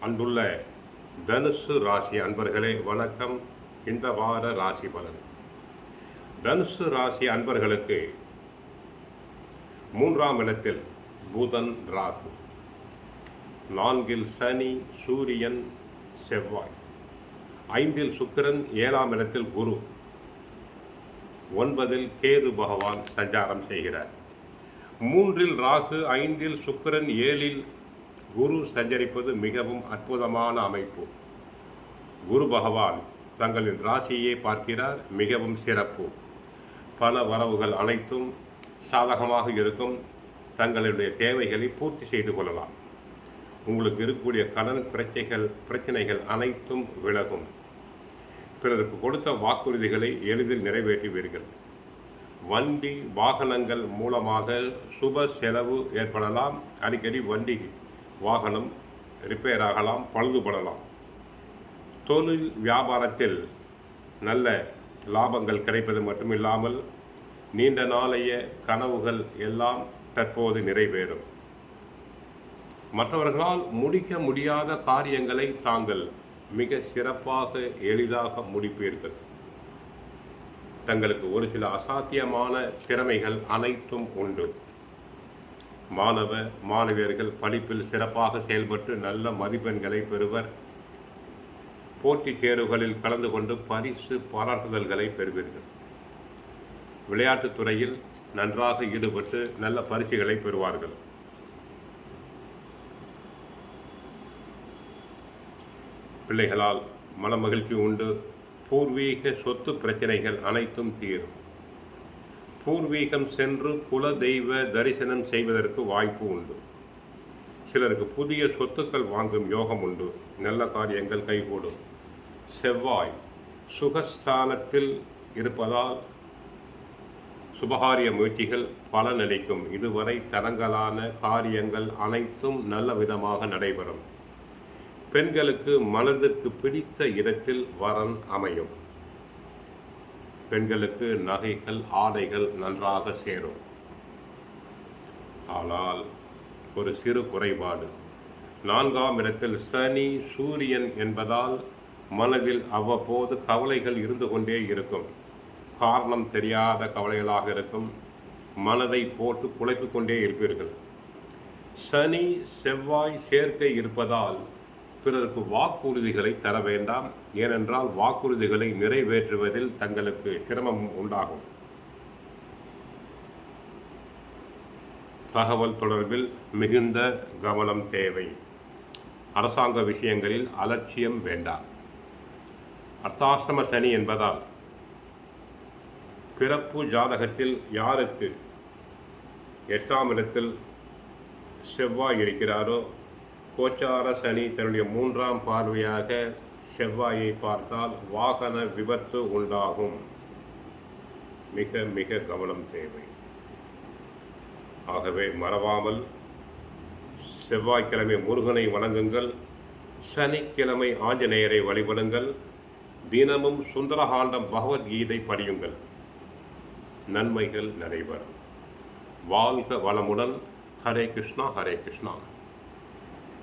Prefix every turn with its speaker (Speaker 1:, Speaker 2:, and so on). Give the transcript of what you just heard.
Speaker 1: அன்புள்ள தனுசு ராசி அன்பர்களே வணக்கம். இந்த வார ராசி பலன். தனுசு ராசி அன்பர்களுக்கு 3ஆம் இடத்தில் புதன் ராகு, 4இல் சனி சூரியன் செவ்வாய், 5இல் சுக்கிரன், 7ஆம் இடத்தில் குரு, 9இல் கேது பகவான் சஞ்சாரம் செய்கிறார். 3இல் ராகு, 5இல் சுக்கிரன், 7இல் குரு சஞ்சரிப்பது மிகவும் அற்புதமான அமைப்பு. குரு பகவான் தங்களின் ராசியை பார்க்கிறார், மிகவும் சிறப்பு. பண வரவுகள் அனைத்தும் சாதகமாக இருக்கும். தங்களுடைய தேவைகளை பூர்த்தி செய்து கொள்ளலாம். உங்களுக்கு இருக்கக்கூடிய கடன் பிரச்சனைகள் அனைத்தும் விலகும். பிறருக்கு கொடுத்த வாக்குறுதிகளை எளிதில் நிறைவேற்றுவீர்கள். வண்டி வாகனங்கள் மூலமாக சுப செலவு ஏற்படலாம். அடிக்கடி வண்டி வாகனம் ரிப்பேர் ஆகலாம், பழுதுபடலாம். தொழில் வியாபாரத்தில் நல்ல லாபங்கள் கிடைப்பது மட்டுமில்லாமல் நீண்ட நாளைய கனவுகள் எல்லாம் தற்போது நிறைவேறும். மற்றவர்களால் முடிக்க முடியாத காரியங்களை தாங்கள் மிக சிறப்பாக எளிதாக முடிப்பீர்கள். தங்களுக்கு ஒரு சில அசாத்தியமான திறமைகள் அனைத்தும் உண்டு. மாணவ மாணவியர்கள் படிப்பில் சிறப்பாக செயல்பட்டு நல்ல மதிப்பெண்களை பெறுவர். போட்டித் தேர்வுகளில் கலந்து கொண்டு பரிசு பாராட்டுதல்களை பெறுவீர்கள். விளையாட்டுத் துறையில் நன்றாக ஈடுபட்டு நல்ல பரிசுகளை பெறுவார்கள். பிள்ளைகளால் மனமகிழ்ச்சி உண்டு. பூர்வீக சொத்து பிரச்சனைகள் அனைத்தும் தீரும். பூர்வீகம் சென்று குல தெய்வ தரிசனம் செய்வதற்கு வாய்ப்பு உண்டு. சிலருக்கு புதிய சொத்துக்கள் வாங்கும் யோகம் உண்டு. நல்ல காரியங்கள் கைகூடும். செவ்வாய் சுகஸ்தானத்தில் இருப்பதால் சுபகாரிய முயற்சிகள் பலனளிக்கும். இதுவரை தடங்கலான காரியங்கள் அனைத்தும் நல்ல விதமாக நடைபெறும். பெண்களுக்கு மனதிற்கு பிடித்த இடத்தில் வரன் அமையும். பெண்களுக்கு நகைகள் ஆடைகள் நன்றாக சேரும். ஆனால் ஒரு சிறு குறைபாடு. 4ஆம் இடத்தில் சனி சூரியன் என்பதால் மனதில் அவ்வப்போது கவலைகள் இருந்து கொண்டே இருக்கும். காரணம் தெரியாத கவலைகளாக இருக்கும். மனதை போட்டு குழப்பிக் கொண்டே இருப்பீர்கள். சனி செவ்வாய் சேர்க்கை இருப்பதால் பிறருக்கு வாக்குறுதிகளை தர வேண்டாம். ஏனென்றால் வாக்குறுதிகளை நிறைவேற்றுவதில் தங்களுக்கு சிரமம் உண்டாகும். தகவல் தொடர்பில் மிகுந்த கவனம் தேவை. அரசாங்க விஷயங்களில் அலட்சியம் வேண்டாம். அர்த்தாஷ்டம சனி என்பதால் பிறப்பு ஜாதகத்தில் யாருக்கு 8ஆம் இடத்தில் செவ்வாய் இருக்கிறாரோ, கோச்சார சனி தன்னுடைய 3ஆம் பார்வையாக செவ்வாயை பார்த்தால் வாகன விபத்து உண்டாகும். மிக மிக கவனம் தேவை. ஆகவே மறவாமல் செவ்வாய்க்கிழமை முருகனை வணங்குங்கள். சனிக்கிழமை ஆஞ்சநேயரை வழிபடுங்கள். தினமும் சுந்தரகாண்டம் பகவத்கீதை படியுங்கள். நன்மைகள் நடைபெறும். வாழ்க வளமுடன். ஹரே கிருஷ்ணா, ஹரே கிருஷ்ணா.